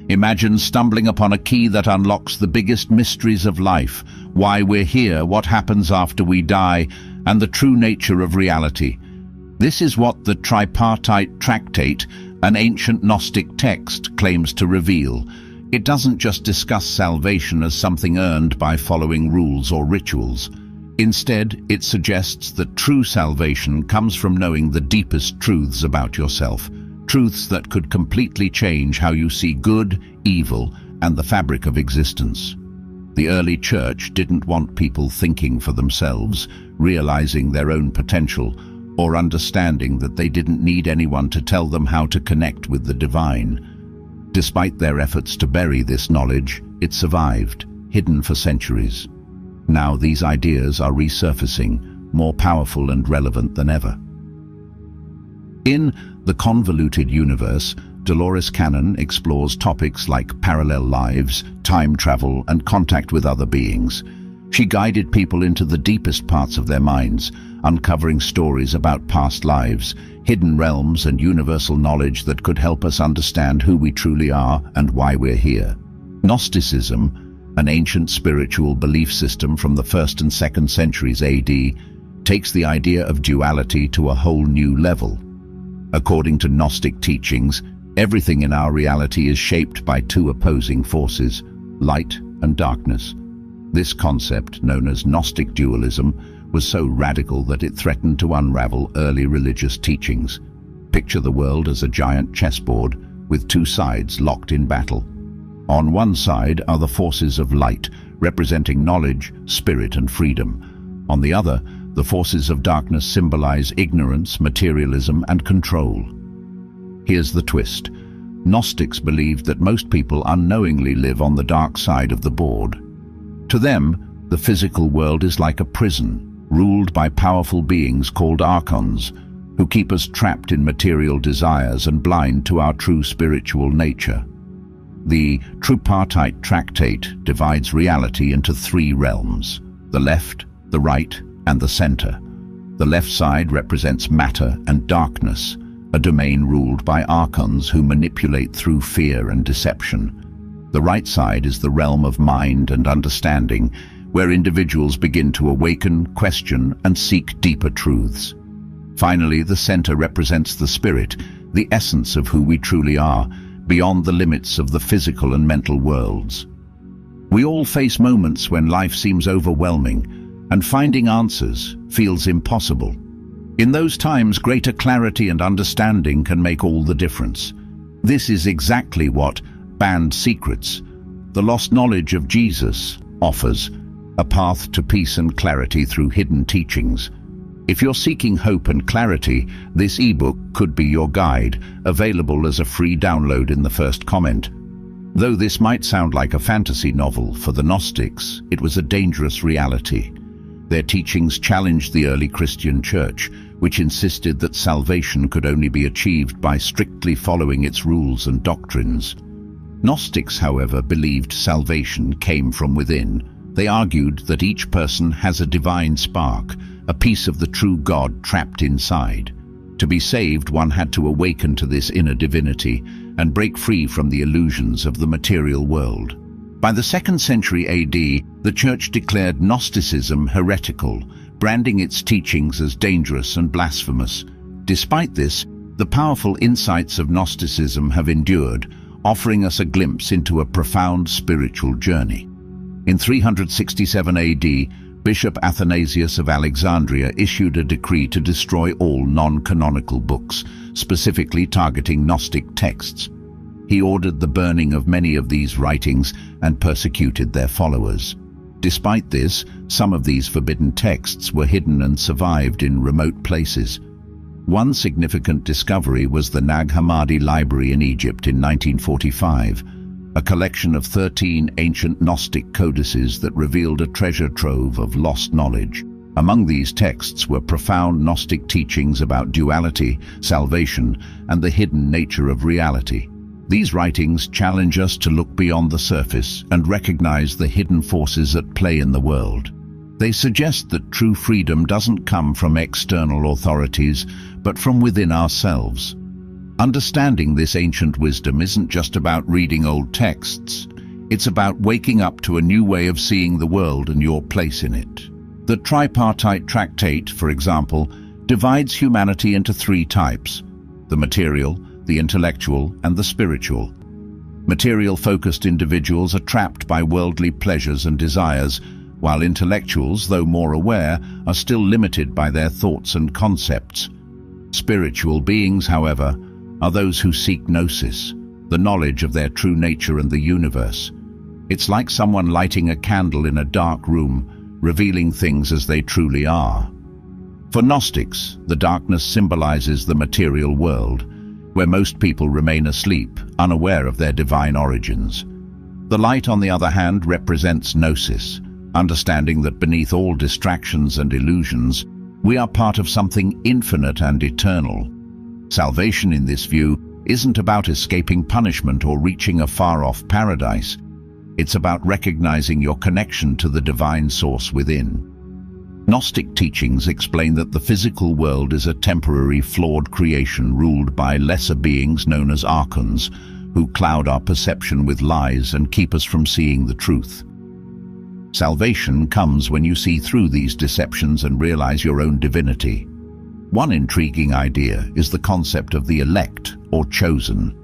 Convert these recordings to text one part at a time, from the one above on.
Imagine stumbling upon a key that unlocks the biggest mysteries of life, why we're here, what happens after we die, and the true nature of reality. This is what the Tripartite Tractate, an ancient Gnostic text, claims to reveal. It doesn't just discuss salvation as something earned by following rules or rituals. Instead, it suggests that true salvation comes from knowing the deepest truths about yourself, truths that could completely change how you see good, evil, and the fabric of existence. The early church didn't want people thinking for themselves, realizing their own potential, or understanding that they didn't need anyone to tell them how to connect with the divine. Despite their efforts to bury this knowledge, it survived, hidden for centuries. Now these ideas are resurfacing, more powerful and relevant than ever. In The Convoluted Universe, Dolores Cannon explores topics like parallel lives, time travel, and contact with other beings. She guided people into the deepest parts of their minds, uncovering stories about past lives, hidden realms, and universal knowledge that could help us understand who we truly are and why we're here. Gnosticism, an ancient spiritual belief system from the 1st and 2nd centuries AD, takes the idea of duality to a whole new level. According to Gnostic teachings, everything in our reality is shaped by two opposing forces, light and darkness. This concept, known as Gnostic dualism, was so radical that it threatened to unravel early religious teachings. Picture the world as a giant chessboard with two sides locked in battle. On one side are the forces of light, representing knowledge, spirit, and freedom. On the other, the forces of darkness symbolize ignorance, materialism, and control. Here's the twist. Gnostics believed that most people unknowingly live on the dark side of the board. To them, the physical world is like a prison, ruled by powerful beings called archons, who keep us trapped in material desires and blind to our true spiritual nature. The Tripartite Tractate divides reality into three realms: the left, the right, and the center. The left side represents matter and darkness, a domain ruled by archons who manipulate through fear and deception. The right side is the realm of mind and understanding, where individuals begin to awaken, question, and seek deeper truths. Finally, the center represents the spirit, the essence of who we truly are, beyond the limits of the physical and mental worlds. We all face moments when life seems overwhelming, and finding answers feels impossible. In those times, greater clarity and understanding can make all the difference. This is exactly what Banned Secrets, the lost knowledge of Jesus, offers: a path to peace and clarity through hidden teachings. If you're seeking hope and clarity, this ebook could be your guide, available as a free download in the first comment. Though this might sound like a fantasy novel, for the Gnostics, it was a dangerous reality. Their teachings challenged the early Christian church, which insisted that salvation could only be achieved by strictly following its rules and doctrines. Gnostics, however, believed salvation came from within. They argued that each person has a divine spark, a piece of the true God trapped inside. To be saved, one had to awaken to this inner divinity and break free from the illusions of the material world. By the 2nd century AD, the Church declared Gnosticism heretical, branding its teachings as dangerous and blasphemous. Despite this, the powerful insights of Gnosticism have endured, offering us a glimpse into a profound spiritual journey. In 367 AD, Bishop Athanasius of Alexandria issued a decree to destroy all non-canonical books, specifically targeting Gnostic texts. He ordered the burning of many of these writings and persecuted their followers. Despite this, some of these forbidden texts were hidden and survived in remote places. One significant discovery was the Nag Hammadi Library in Egypt in 1945, a collection of 13 ancient Gnostic codices that revealed a treasure trove of lost knowledge. Among these texts were profound Gnostic teachings about duality, salvation, and the hidden nature of reality. These writings challenge us to look beyond the surface and recognize the hidden forces at play in the world. They suggest that true freedom doesn't come from external authorities, but from within ourselves. Understanding this ancient wisdom isn't just about reading old texts. It's about waking up to a new way of seeing the world and your place in it. The tripartite tractate, for example, divides humanity into three types: the material, the intellectual, and the spiritual. Material-focused individuals are trapped by worldly pleasures and desires, while intellectuals, though more aware, are still limited by their thoughts and concepts. Spiritual beings, however, are those who seek gnosis, the knowledge of their true nature and the universe. It's like someone lighting a candle in a dark room, revealing things as they truly are. For Gnostics, the darkness symbolizes the material world, where most people remain asleep, unaware of their divine origins. The light, on the other hand, represents gnosis, understanding that beneath all distractions and illusions, we are part of something infinite and eternal. Salvation, in this view, isn't about escaping punishment or reaching a far-off paradise. It's about recognizing your connection to the divine source within. Gnostic teachings explain that the physical world is a temporary, flawed creation ruled by lesser beings known as archons, who cloud our perception with lies and keep us from seeing the truth. Salvation comes when you see through these deceptions and realize your own divinity. One intriguing idea is the concept of the elect, or chosen.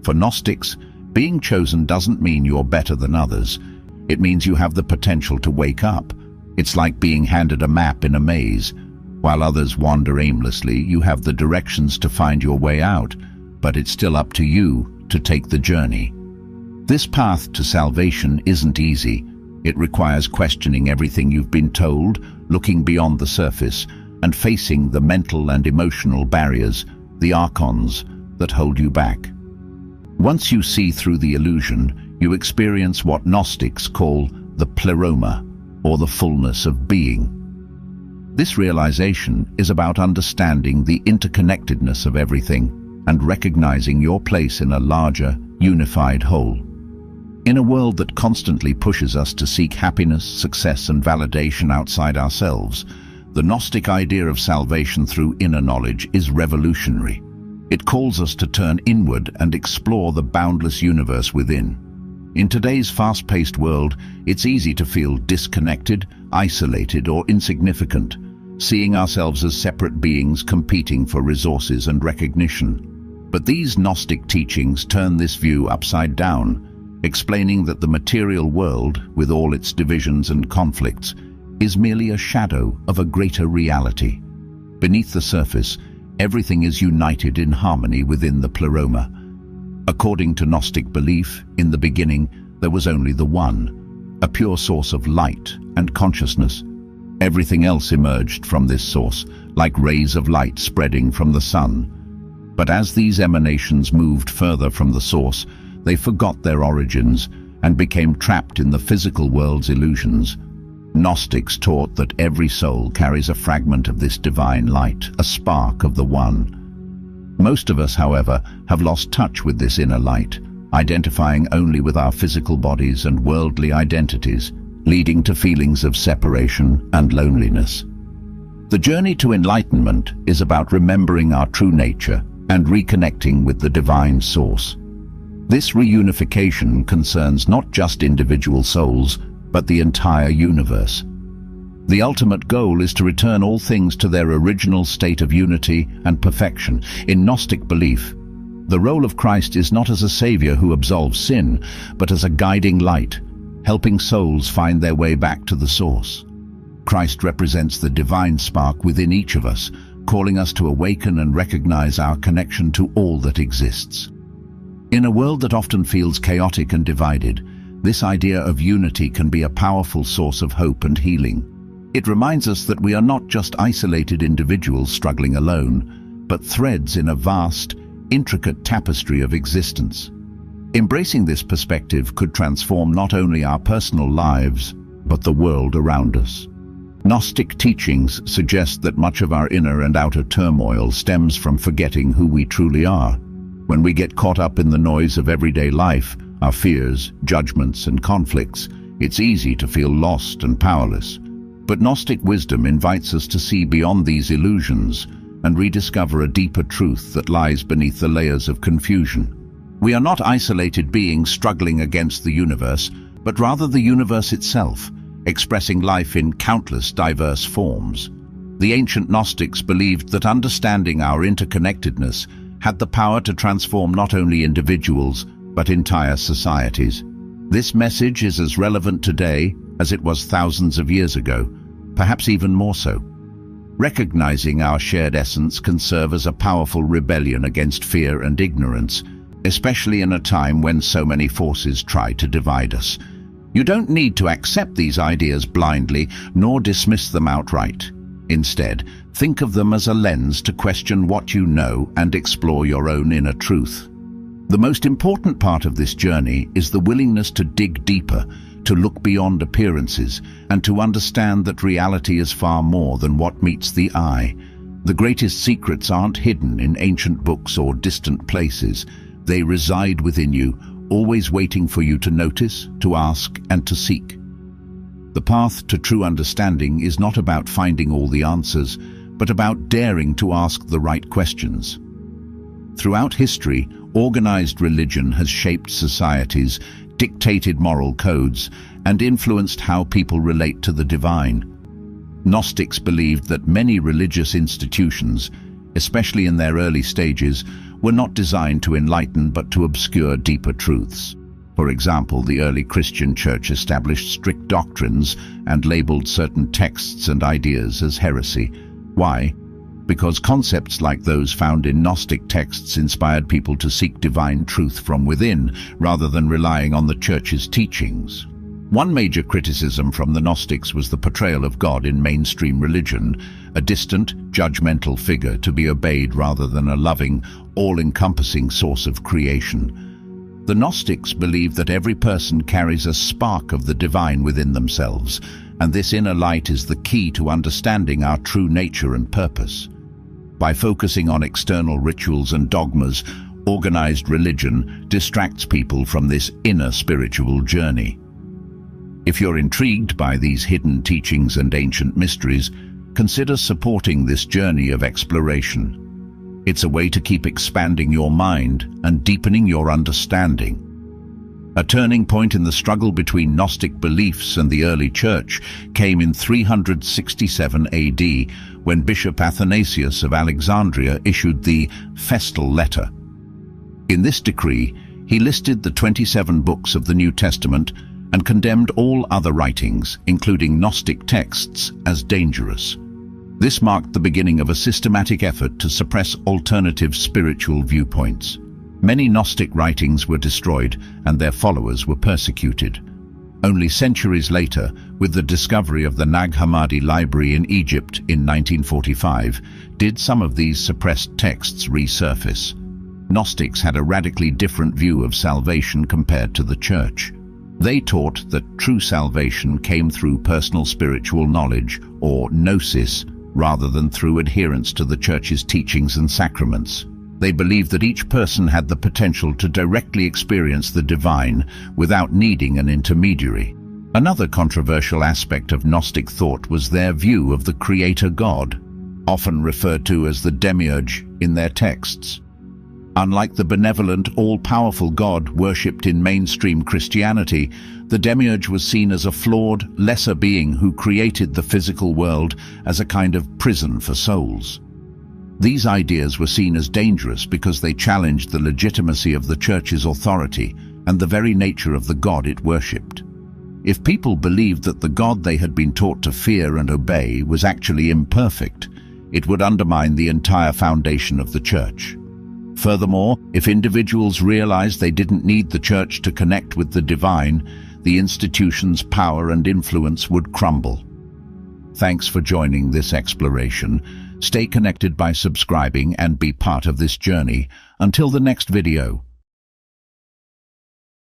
For Gnostics, being chosen doesn't mean you're better than others. It means you have the potential to wake up. It's like being handed a map in a maze. While others wander aimlessly, you have the directions to find your way out, but it's still up to you to take the journey. This path to salvation isn't easy. It requires questioning everything you've been told, looking beyond the surface, and facing the mental and emotional barriers, the archons, that hold you back. Once you see through the illusion, you experience what Gnostics call the pleroma, or the fullness of being. This realization is about understanding the interconnectedness of everything and recognizing your place in a larger, unified whole. In a world that constantly pushes us to seek happiness, success, and validation outside ourselves, the Gnostic idea of salvation through inner knowledge is revolutionary. It calls us to turn inward and explore the boundless universe within. In today's fast-paced world, it's easy to feel disconnected, isolated, or insignificant, seeing ourselves as separate beings competing for resources and recognition. But these Gnostic teachings turn this view upside down, explaining that the material world, with all its divisions and conflicts, is merely a shadow of a greater reality. Beneath the surface, everything is united in harmony within the pleroma. According to Gnostic belief, in the beginning, there was only the One, a pure source of light and consciousness. Everything else emerged from this source, like rays of light spreading from the sun. But as these emanations moved further from the source, they forgot their origins and became trapped in the physical world's illusions. Gnostics taught that every soul carries a fragment of this divine light, a spark of the One. Most of us, however, have lost touch with this inner light, identifying only with our physical bodies and worldly identities, leading to feelings of separation and loneliness. The journey to enlightenment is about remembering our true nature and reconnecting with the divine source. This reunification concerns not just individual souls, but the entire universe. The ultimate goal is to return all things to their original state of unity and perfection. In Gnostic belief, the role of Christ is not as a savior who absolves sin, but as a guiding light, helping souls find their way back to the source. Christ represents the divine spark within each of us, calling us to awaken and recognize our connection to all that exists. In a world that often feels chaotic and divided, this idea of unity can be a powerful source of hope and healing. It reminds us that we are not just isolated individuals struggling alone, but threads in a vast, intricate tapestry of existence. Embracing this perspective could transform not only our personal lives, but the world around us. Gnostic teachings suggest that much of our inner and outer turmoil stems from forgetting who we truly are. When we get caught up in the noise of everyday life, our fears, judgments, and conflicts, it's easy to feel lost and powerless. But Gnostic wisdom invites us to see beyond these illusions, and rediscover a deeper truth that lies beneath the layers of confusion. We are not isolated beings struggling against the universe, but rather the universe itself, expressing life in countless diverse forms. The ancient Gnostics believed that understanding our interconnectedness had the power to transform not only individuals, but entire societies. This message is as relevant today as it was thousands of years ago, perhaps even more so. Recognizing our shared essence can serve as a powerful rebellion against fear and ignorance, especially in a time when so many forces try to divide us. You don't need to accept these ideas blindly, nor dismiss them outright. Instead, think of them as a lens to question what you know and explore your own inner truth. The most important part of this journey is the willingness to dig deeper, to look beyond appearances, and to understand that reality is far more than what meets the eye. The greatest secrets aren't hidden in ancient books or distant places. They reside within you, always waiting for you to notice, to ask, and to seek. The path to true understanding is not about finding all the answers, but about daring to ask the right questions. Throughout history, organized religion has shaped societies, dictated moral codes, and influenced how people relate to the divine. Gnostics believed that many religious institutions, especially in their early stages, were not designed to enlighten but to obscure deeper truths. For example, the early Christian church established strict doctrines and labeled certain texts and ideas as heresy. Why? Because concepts like those found in Gnostic texts inspired people to seek divine truth from within, rather than relying on the church's teachings. One major criticism from the Gnostics was the portrayal of God in mainstream religion, a distant, judgmental figure to be obeyed rather than a loving, all-encompassing source of creation. The Gnostics believed that every person carries a spark of the divine within themselves, and this inner light is the key to understanding our true nature and purpose. By focusing on external rituals and dogmas, organized religion distracts people from this inner spiritual journey. If you're intrigued by these hidden teachings and ancient mysteries, consider supporting this journey of exploration. It's a way to keep expanding your mind and deepening your understanding. A turning point in the struggle between Gnostic beliefs and the early church came in 367 AD, when Bishop Athanasius of Alexandria issued the Festal Letter. In this decree, he listed the 27 books of the New Testament and condemned all other writings, including Gnostic texts, as dangerous. This marked the beginning of a systematic effort to suppress alternative spiritual viewpoints. Many Gnostic writings were destroyed and their followers were persecuted. Only centuries later, with the discovery of the Nag Hammadi library in Egypt in 1945, did some of these suppressed texts resurface. Gnostics had a radically different view of salvation compared to the Church. They taught that true salvation came through personal spiritual knowledge, or gnosis, rather than through adherence to the Church's teachings and sacraments. They believed that each person had the potential to directly experience the divine without needing an intermediary. Another controversial aspect of Gnostic thought was their view of the Creator God, often referred to as the Demiurge in their texts. Unlike the benevolent, all-powerful God worshipped in mainstream Christianity, the Demiurge was seen as a flawed, lesser being who created the physical world as a kind of prison for souls. These ideas were seen as dangerous because they challenged the legitimacy of the Church's authority and the very nature of the God it worshipped. If people believed that the God they had been taught to fear and obey was actually imperfect, it would undermine the entire foundation of the Church. Furthermore, if individuals realized they didn't need the Church to connect with the divine, the institution's power and influence would crumble. Thanks for joining this exploration. Stay connected by subscribing and be part of this journey. Until the next video.